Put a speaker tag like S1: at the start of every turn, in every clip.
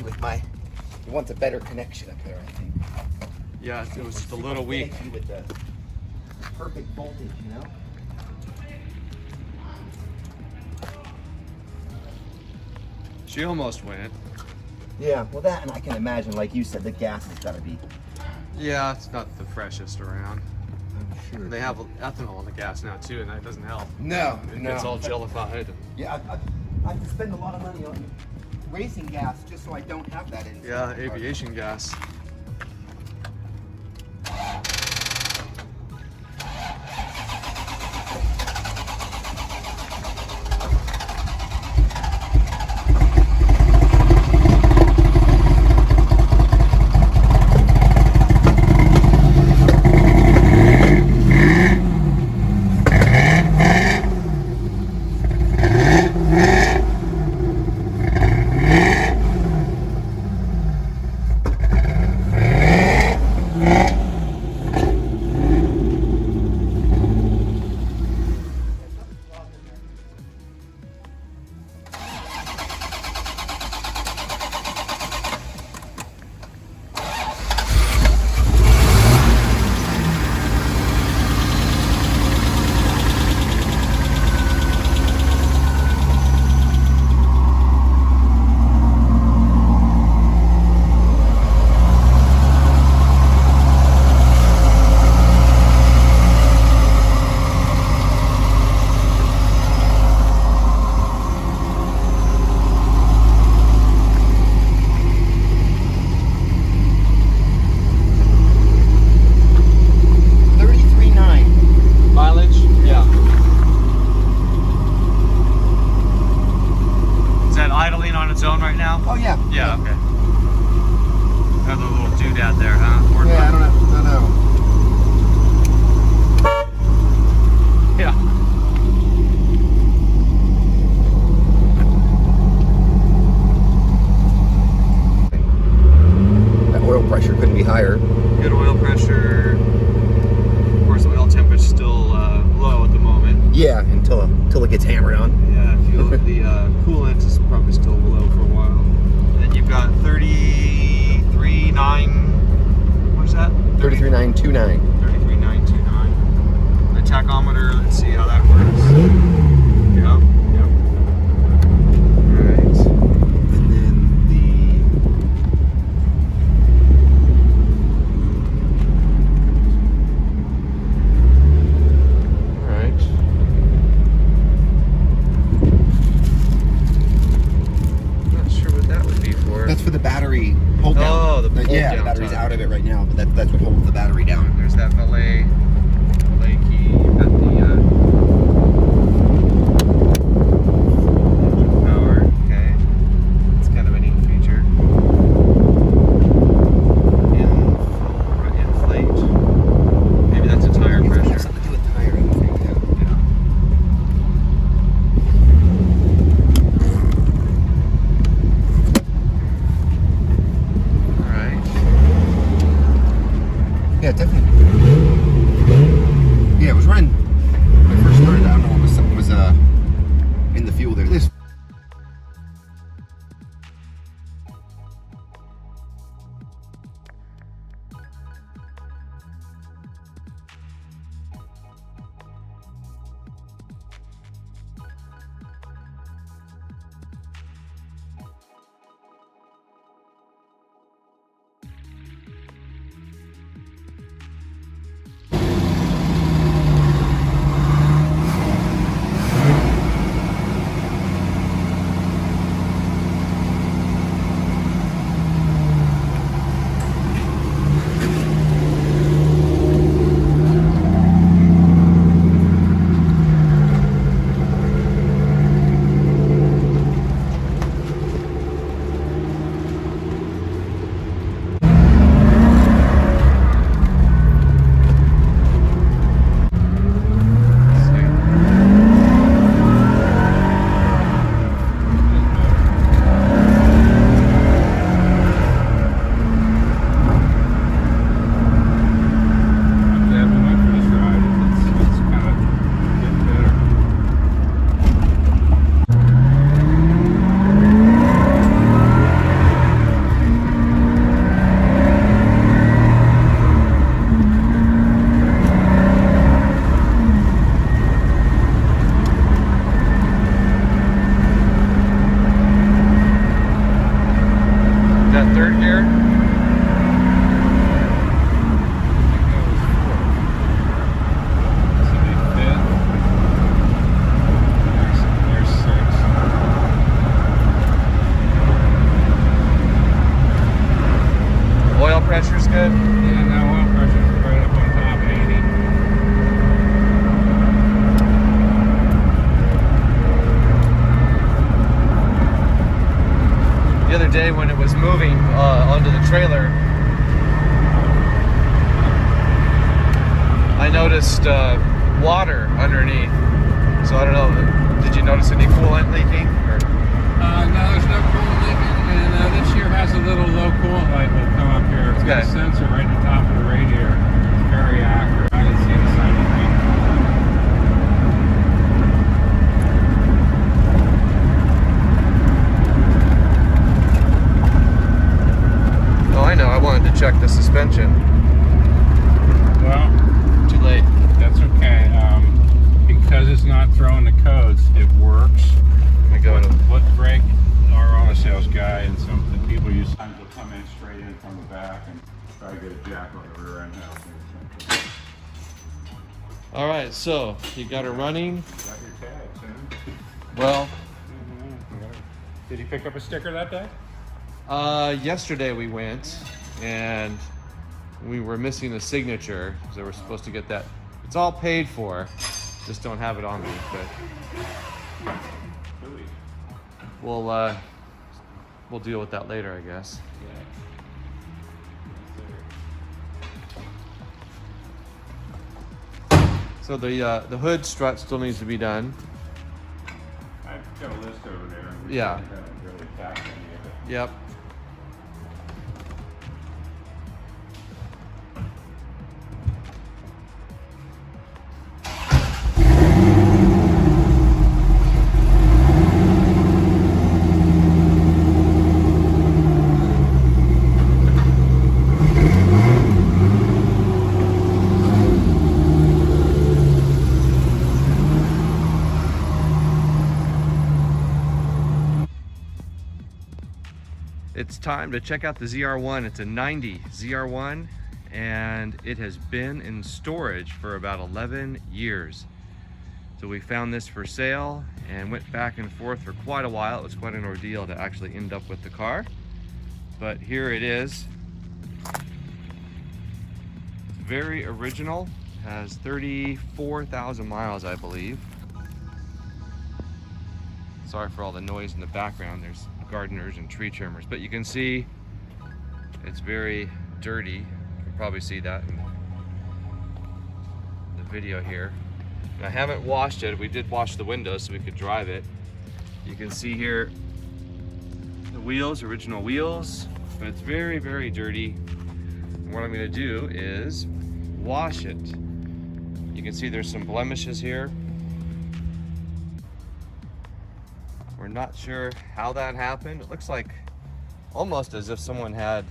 S1: with my. It wants a better connection up there, I think.
S2: Yeah, it was just a little weak.
S1: With the perfect voltage, you know.
S2: She almost went.
S1: Yeah, well that, and I can imagine, like you said, the gas has got to be.
S2: Yeah, it's not the freshest around.
S1: I'm sure.
S2: They have ethanol in the gas now too, and that doesn't help.
S1: No,
S2: It's all jellified.
S1: Yeah, I have to spend a lot of money on racing gas just so I don't have that in.
S2: Yeah, aviation gas.
S1: Oh yeah.
S2: Yeah, okay. Another little doodad there, huh?
S1: Yeah, I don't know.
S2: Yeah.
S1: That oil pressure couldn't be higher.
S2: Good oil pressure. Of course, the oil temperature's still low at the moment.
S1: Yeah, until it gets hammered on.
S2: Yeah, I feel the coolant is probably still below for a while. And then you've got 33.9. What's that?
S1: 33.929.
S2: 33.929. The tachometer. Let's see how that works. Yep. Yep. All right.
S1: And then that's for the battery hold down.
S2: Oh, the hold
S1: yeah,
S2: down
S1: the battery's
S2: time.
S1: out of it right now, but that's what holds the battery down.
S2: There's that valet key. You've got the engine power. Okay, it's kind of a neat feature. Inflate. Maybe that's a tire pressure.
S1: Something to do with tire, I think.
S2: Yeah.
S1: Yeah, definitely. Yeah,
S2: the other day when it was moving onto the trailer, I noticed water underneath. So I don't know, did you notice any coolant leaking? Or?
S3: No, there's no coolant leaking, and this year has a little low coolant light that'll come up here. It's got a sensor right at the top of the radiator. It's very accurate. I can see the sign of green.
S2: Oh, I know, I wanted to check the suspension.
S3: Well,
S2: too late.
S3: That's okay. Because it's not throwing the codes, it works.
S2: Let me go to
S3: foot brake. Our auto sales guy and some of the people use sometimes will come in straight in from the back and try to get a jack on the rear end housing.
S2: All right, so you got it running.
S3: You got your tags, huh?
S2: Well,
S3: did you pick up a sticker that day?
S2: yesterday we went and we were missing a signature because they were supposed to get that. It's all paid for, just don't have it on me. But we'll deal with that later, I guess. So the hood strut still needs to be done.
S3: I've got a list over there.
S2: Yeah.
S3: I haven't really tapped any of it.
S2: Yep. It's time to check out the ZR-1. It's a 90 ZR-1 and it has been in storage for about 11 years. So we found this for sale and went back and forth for quite a while. It was quite an ordeal to actually end up with the car. But here it is. It's very original. It has 34,000 miles, I believe. Sorry for all the noise in the background. There's gardeners and tree trimmers, but you can see it's very dirty. You can probably see that in the video here. And I haven't washed it. We did wash the windows so we could drive it. You can see here the wheels, original wheels, but it's very, very dirty. And what I'm going to do is wash it. You can see there's some blemishes here. We're not sure how that happened. It looks like almost as if someone had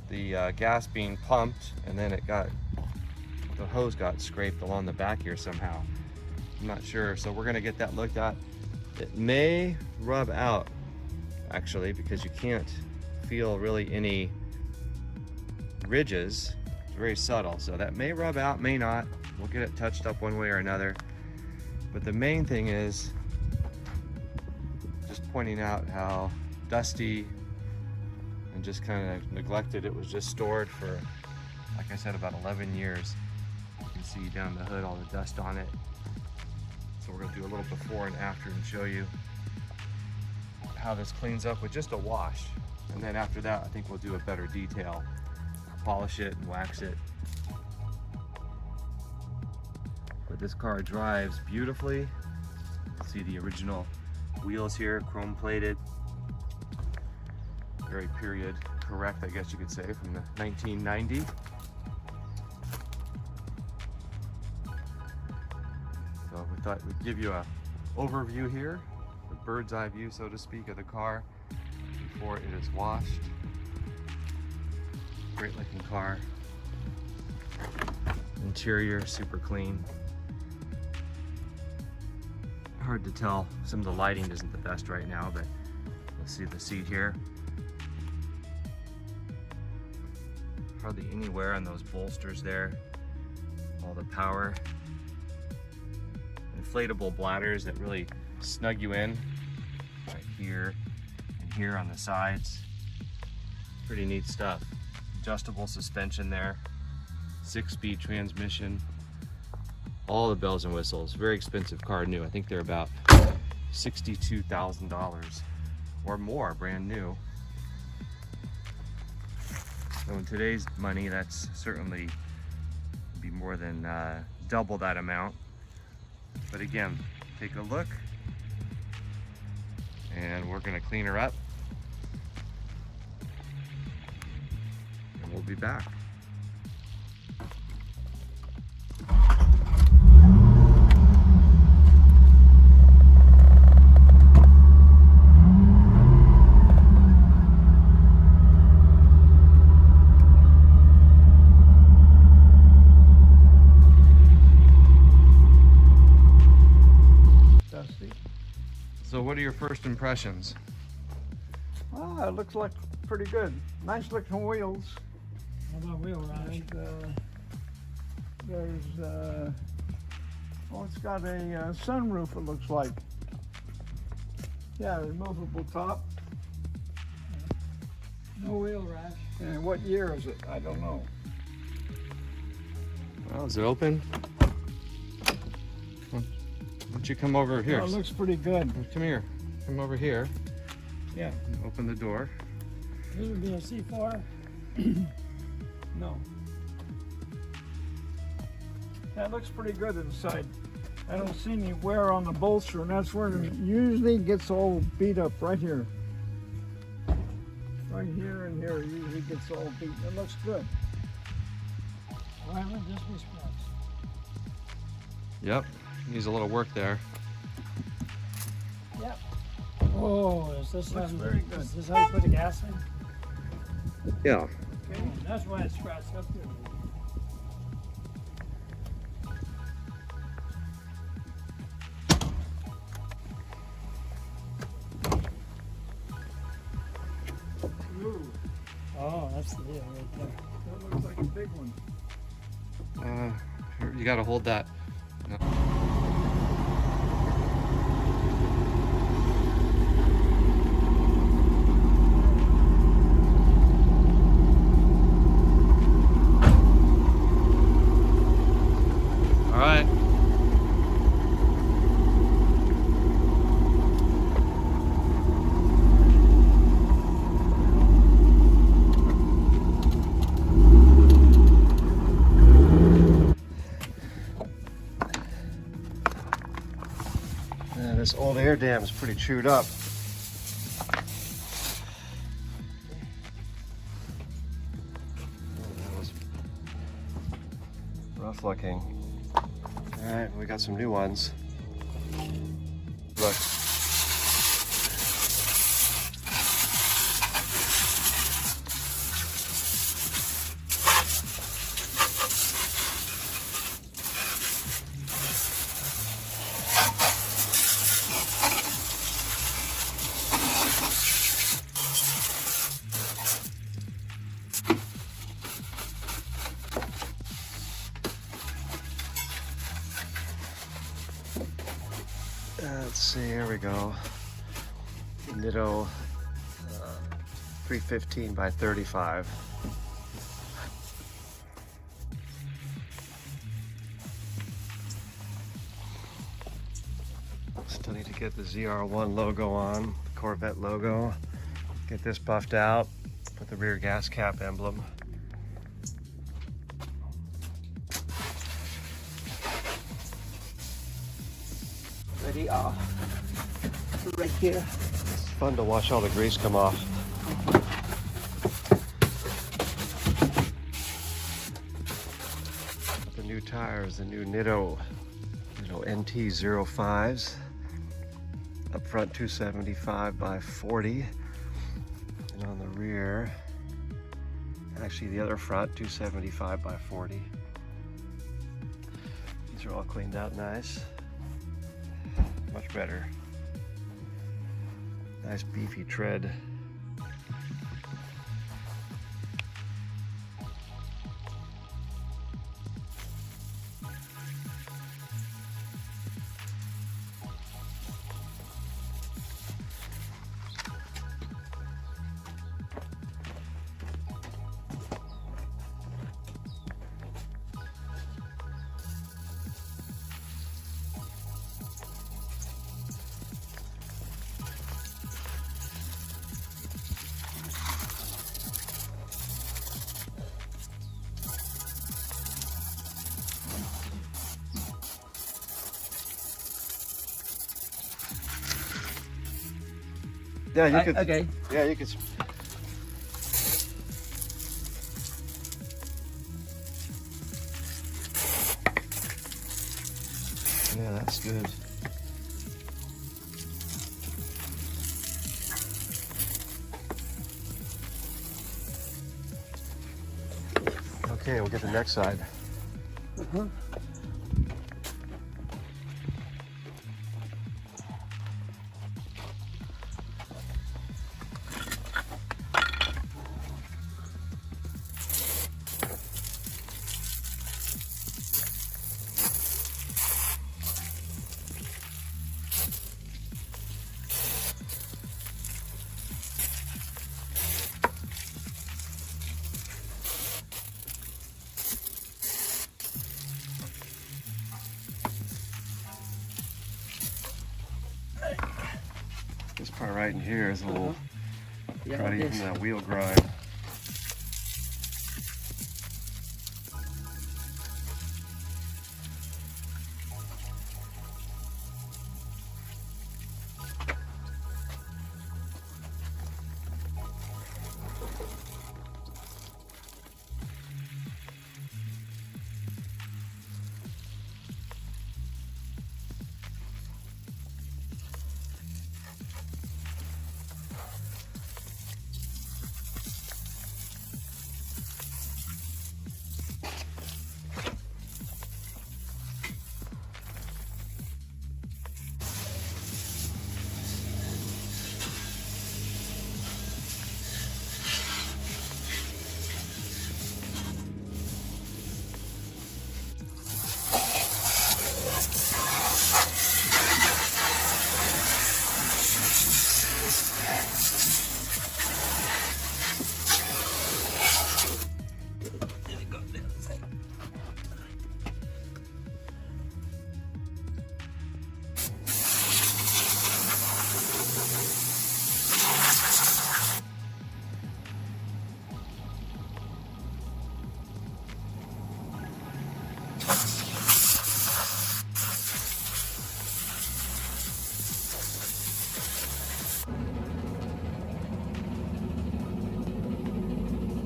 S2: the gas being pumped and then the hose got scraped along the back here somehow. I'm not sure, so we're gonna get that looked at. It may rub out actually because you can't feel really any ridges. It's very subtle, so that may rub out, may not. We'll get it touched up one way or another. But the main thing is just pointing out how dusty and just kind of neglected it was. Just stored for, like I said, about 11 years. You can see down the hood all the dust on it. So we're going to do a little before and after and show you how this cleans up with just a wash. And then after that, I think we'll do a better detail. Polish it and wax it. But this car drives beautifully. See the original wheels here, chrome plated. Very period correct, I guess you could say, from the 1990. So we thought we'd give you a overview here, the bird's eye view, so to speak, of the car before it is washed. Great looking car. Interior super clean. Hard to tell, some of the lighting isn't the best right now, but let's see the seat here. Hardly any wear on those bolsters there. All the power. Inflatable bladders that really snug you in right here and here on the sides. Pretty neat stuff. Adjustable suspension there. 6-speed transmission. All the bells and whistles. Very expensive car, new. I think they're about $62,000. or more, brand new. So in today's money, that's certainly be more than double that amount. But again, take a look, and we're gonna clean her up, and we'll be back. So what are your first impressions?
S4: It looks like pretty good. Nice looking wheels.
S5: How about wheel rash?
S4: And, there's, it's got a sunroof, it looks like. Yeah, removable top.
S5: No wheel rash.
S4: And what year is it? I don't know.
S2: Well, is it open? Why don't you come over here?
S4: Oh, it looks pretty good.
S2: Come here. Come over here.
S4: Yeah.
S2: Open the door.
S5: This would be a C4.
S4: No. That looks pretty good inside. I don't see any wear on the bolster, and that's where it usually gets all beat up, right here. Right here and here, it usually gets all beat. It looks good.
S5: Why would this be scratched?
S2: Yep. Needs a little work there.
S5: Yep. Oh, is this
S4: Looks
S5: how,
S4: very good.
S5: is this how you put the gas in?
S2: Yeah.
S5: Oh, that's why it's scratched up there.
S4: Ooh,
S5: Oh, that's the deal right there.
S4: that looks like a big one.
S2: Here, you got to hold that. No. All right.
S6: This old air dam is pretty chewed up. That was rough looking. All right, we got some new ones. Look. Let's see, here we go. Nitto 315 by 35. Still need to get the ZR-1 logo on, Corvette logo. Get this buffed out, put the rear gas cap emblem.
S1: Ready off. Right here.
S6: It's fun to watch all the grease come off. The new tires, the new Nitto NT05s. Up front 275 by 40. And on the rear, actually the other front 275 by 40. These are all cleaned out nice. Much better. Nice beefy tread. Yeah, you could.
S1: Okay.
S6: Yeah, you could. Yeah, that's good. Okay, we'll get the next side. This part right in here is a little cruddy from that wheel grind.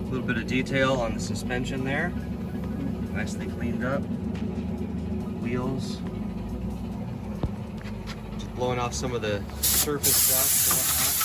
S2: A little bit of detail on the suspension there. Nicely cleaned up. Wheels. Just blowing off some of the surface dust and whatnot.